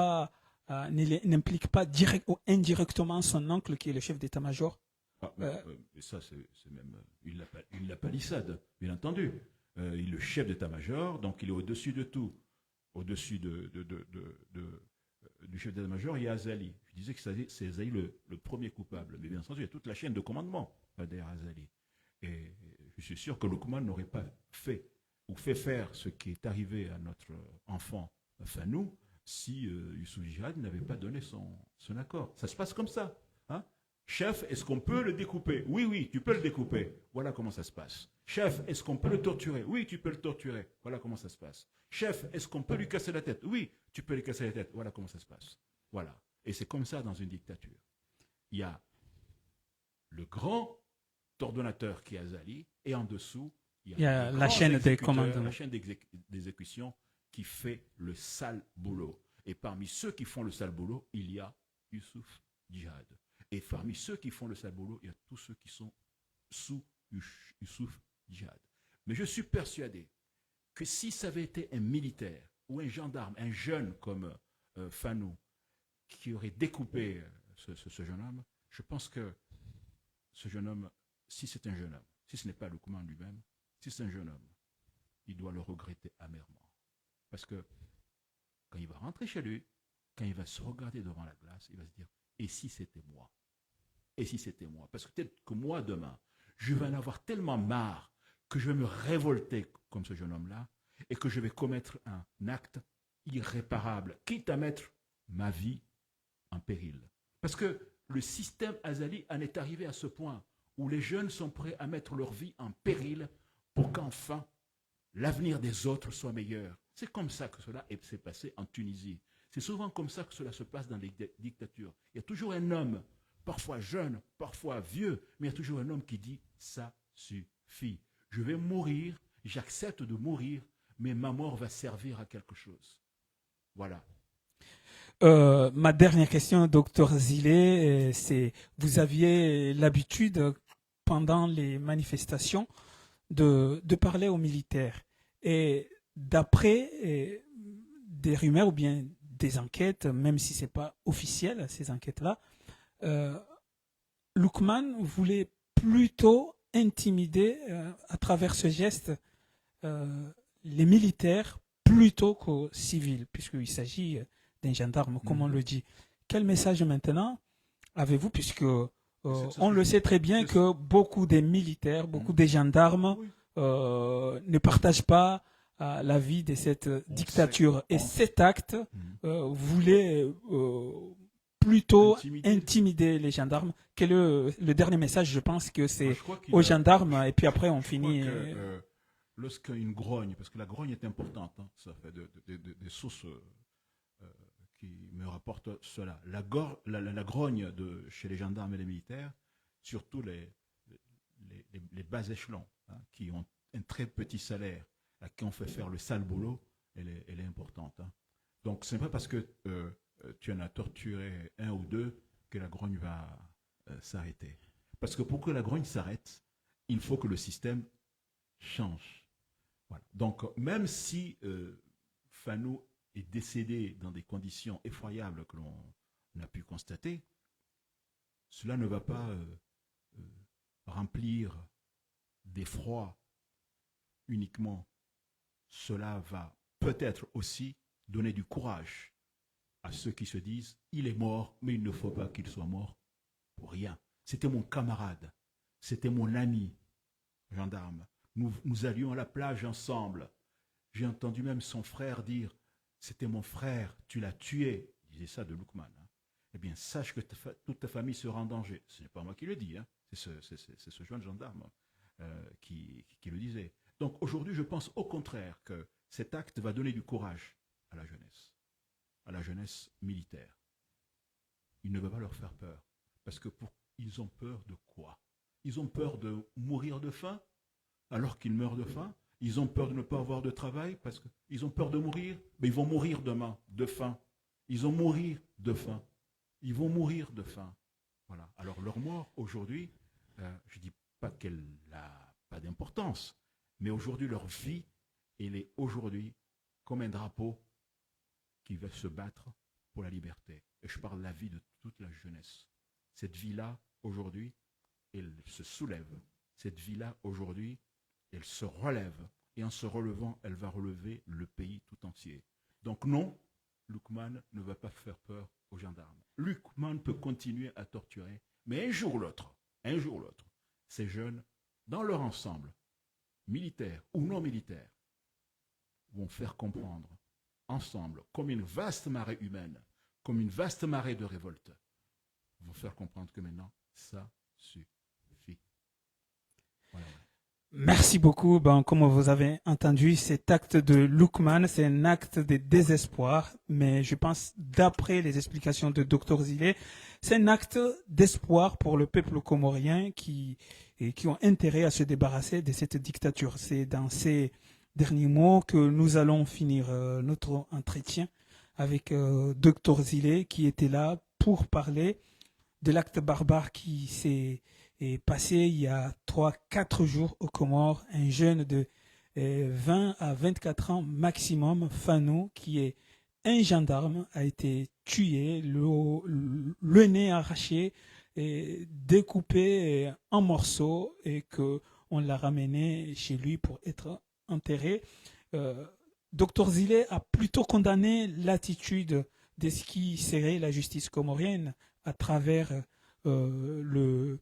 pas direct ou indirectement son oncle qui est le chef d'état-major? Mais ça, c'est même une la palissade, bien entendu. Il est le chef d'état-major, donc il est au-dessus de tout. Au-dessus du chef d'état-major, il y a Azali. Je disais que c'est Azali le premier coupable. Mais bien entendu, il y a toute la chaîne de commandement derrière Azali. Et je suis sûr que Loukman n'aurait pas fait ou fait faire ce qui est arrivé à notre enfant Fanou si Youssouf Djihad n'avait pas donné son accord. Ça se passe comme ça. Hein? Chef, est-ce qu'on peut le découper? Oui, oui, tu peux le découper. Voilà comment ça se passe. Chef, est-ce qu'on peut le torturer? Oui, tu peux le torturer. Voilà comment ça se passe. Chef, est-ce qu'on peut lui casser la tête? Oui, tu peux lui casser la tête. Voilà comment ça se passe. Voilà. Et c'est comme ça dans une dictature. Il y a le grand ordonnateur qui est Azali, et en dessous, il y a la chaîne des commandements. La chaîne d'exécution qui fait le sale boulot. Et parmi ceux qui font le sale boulot, il y a Youssouf Djihad. Et parmi ceux qui font le sale boulot, il y a tous ceux qui sont sous Youssouf Djihad. Mais je suis persuadé que si ça avait été un militaire ou un gendarme, un jeune comme Fanou, qui aurait découpé ce jeune homme, je pense que ce jeune homme, si c'est un jeune homme, si ce n'est pas Loukman lui-même, si c'est un jeune homme, il doit le regretter amèrement. Parce que quand il va rentrer chez lui, quand il va se regarder devant la glace, il va se dire, et si c'était moi? Et si c'était moi? Parce que peut-être que moi, demain, je vais en avoir tellement marre que je vais me révolter comme ce jeune homme-là et que je vais commettre un acte irréparable, quitte à mettre ma vie en péril. Parce que le système Azali en est arrivé à ce point où les jeunes sont prêts à mettre leur vie en péril pour qu'enfin l'avenir des autres soit meilleur. C'est comme ça que cela s'est passé en Tunisie. C'est souvent comme ça que cela se passe dans les dictatures. Il y a toujours un homme, parfois jeune, parfois vieux, mais il y a toujours un homme qui dit « ça suffit. Je vais mourir, j'accepte de mourir, mais ma mort va servir à quelque chose. » Voilà. Ma dernière question, docteur Zile, c'est vous aviez l'habitude pendant les manifestations de parler aux militaires. Et d'après des rumeurs ou bien des enquêtes, même si ce n'est pas officiel, ces enquêtes-là, Loukman voulait plutôt intimider à travers ce geste les militaires plutôt qu'aux civils, puisqu'il s'agit d'un gendarme, comme on le dit. Quel message maintenant avez-vous, puisque on le sait très bien que beaucoup des militaires, beaucoup des gendarmes ne partagent pas l'avis de cette dictature. Et cet acte voulait plutôt intimider les gendarmes. Quel est le dernier message? Je pense que c'est aux gendarmes, et puis après on finit. Lorsqu'une grogne, parce que la grogne est importante, hein, ça fait des sources qui me rapportent cela. La grogne chez les gendarmes et les militaires, surtout les bas échelons, hein, qui ont un très petit salaire, à qui on fait faire le sale boulot, elle est importante. Hein. Donc, ce n'est pas parce que tu en as torturé un ou deux que la grogne va s'arrêter. Parce que pour que la grogne s'arrête, il faut que le système change. Voilà. Donc, même si Fanou est décédé dans des conditions effroyables que l'on a pu constater, cela ne va pas remplir d'effroi uniquement. Cela va peut-être aussi donner du courage à ceux qui se disent « il est mort, mais il ne faut pas qu'il soit mort pour rien ». C'était mon camarade, c'était mon ami, gendarme. Nous allions à la plage ensemble. J'ai entendu même son frère dire « c'était mon frère, tu l'as tué ». Il disait ça de Loukman. Hein. Eh bien, sache que toute ta famille sera en danger. Ce n'est pas moi qui le dis, hein. C'est ce jeune gendarme qui le disait. Donc aujourd'hui, je pense au contraire que cet acte va donner du courage à la jeunesse militaire. Il ne va pas leur faire peur. Parce que ils ont peur de quoi? Ils ont peur de mourir de faim alors qu'ils meurent de faim. Ils ont peur de ne pas avoir de travail parce qu'ils ont peur de mourir. Mais ils vont mourir demain de faim. Ils vont mourir de faim. Ils vont mourir de faim. Voilà. Alors leur mort aujourd'hui, je ne dis pas qu'elle n'a pas d'importance, mais aujourd'hui leur vie, elle est aujourd'hui comme un drapeau qui va se battre pour la liberté. Et je parle de la vie de toute la jeunesse. Cette vie-là, aujourd'hui, elle se soulève. Cette vie-là, aujourd'hui, elle se relève. Et en se relevant, elle va relever le pays tout entier. Donc non, Loukman ne va pas faire peur aux gendarmes. Loukman peut continuer à torturer, mais un jour ou l'autre, ces jeunes, dans leur ensemble, militaires ou non militaires, vont faire comprendre ensemble, comme une vaste marée humaine, comme une vaste marée de révolte, vont faire comprendre que maintenant, ça suffit. Voilà. Merci beaucoup. Ben, comme vous avez entendu, cet acte de Loukman, c'est un acte de désespoir, mais je pense, d'après les explications de Dr Zile, c'est un acte d'espoir pour le peuple comorien qui ont intérêt à se débarrasser de cette dictature. C'est dans ces derniers mots que nous allons finir notre entretien avec Dr Zile qui était là pour parler de l'acte barbare qui s'est passé il y a 3-4 jours aux Comores. Un jeune de 20 à 24 ans maximum, Fanou, qui est un gendarme, a été tué, le nez arraché, et découpé en morceaux et qu'on l'a ramené chez lui pour être enterré. Dr Zile a plutôt condamné l'attitude de ce qui serait la justice comorienne à travers le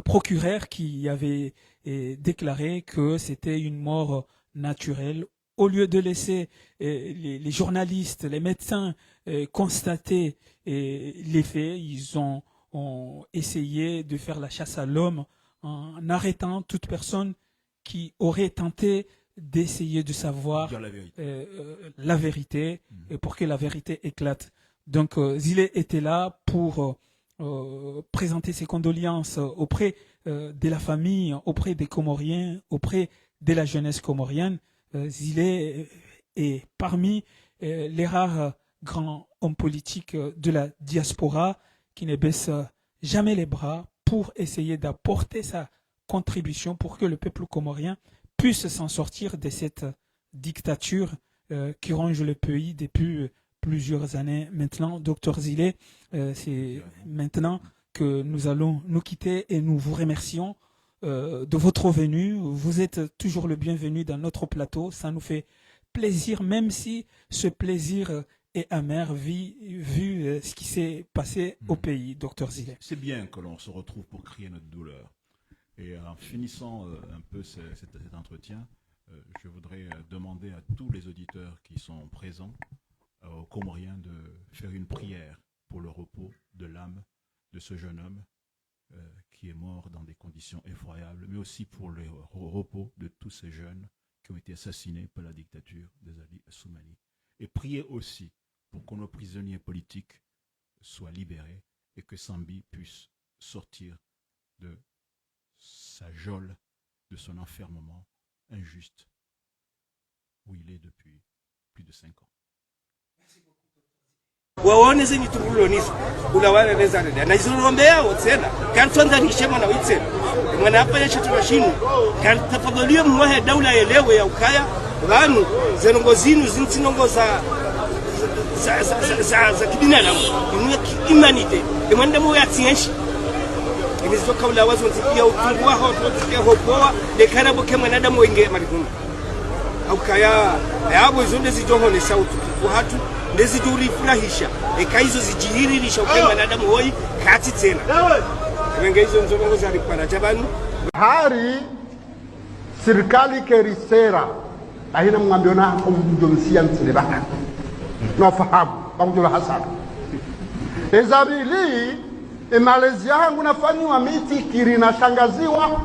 procureur qui avait déclaré que c'était une mort naturelle. Au lieu de laisser les journalistes, les médecins constater les faits, ils ont essayé de faire la chasse à l'homme en arrêtant toute personne qui aurait tenté d'essayer de savoir la vérité et pour que la vérité éclate. Donc Zile était là pour présenter ses condoléances auprès de la famille, auprès des Comoriens, auprès de la jeunesse comorienne. Zile est parmi les rares grands hommes politiques de la diaspora qui ne baissent jamais les bras pour essayer d'apporter sa contribution pour que le peuple comorien puisse s'en sortir de cette dictature qui ronge le pays depuis plusieurs années maintenant. Docteur Zile, c'est maintenant que nous allons nous quitter et nous vous remercions de votre venue. Vous êtes toujours le bienvenu dans notre plateau. Ça nous fait plaisir, même si ce plaisir est amer vu ce qui s'est passé au pays, Docteur Zile. C'est bien que l'on se retrouve pour crier notre douleur. Et en finissant un peu cet entretien, je voudrais demander à tous les auditeurs qui sont présents, aux Comoriens, de faire une prière pour le repos de l'âme de ce jeune homme qui est mort dans des conditions effroyables, mais aussi pour le repos de tous ces jeunes qui ont été assassinés par la dictature d'Azali Assoumani. Et prier aussi pour que nos prisonniers politiques soient libérés et que Sambi puisse sortir de sa geôle, de son enfermement injuste où il est depuis plus de 5 ans. Merci beaucoup. waone zenye turulonizo ulawana neza nda na izurombe yao tena kantonda nishema na witse mwana hapa ya chatu shinu kan tafadhalia mwahe daula elewe ya ukaya banu zenongo zinu zintinongo za kibinadamu ni humanite mwende mu ya tienshi inizo kaula wazo ntikia utungwa ho tutia hopoa de karabo kemwe nadamu wenge marikuni au kaya yabo izonde zijoho ne sauti kwa hatu ndezi juri furahisha ekaizo zijihiririsha ukemwe nadamu hoi kati tena wenge hizo nzongo za ripana jabanu hari serikali kerisera ahina mwambiona kumjonsia mtsilebaka nafahamu bangula hasana ezabili Malaysia yangu nafanywa miti kiri na shangaziwa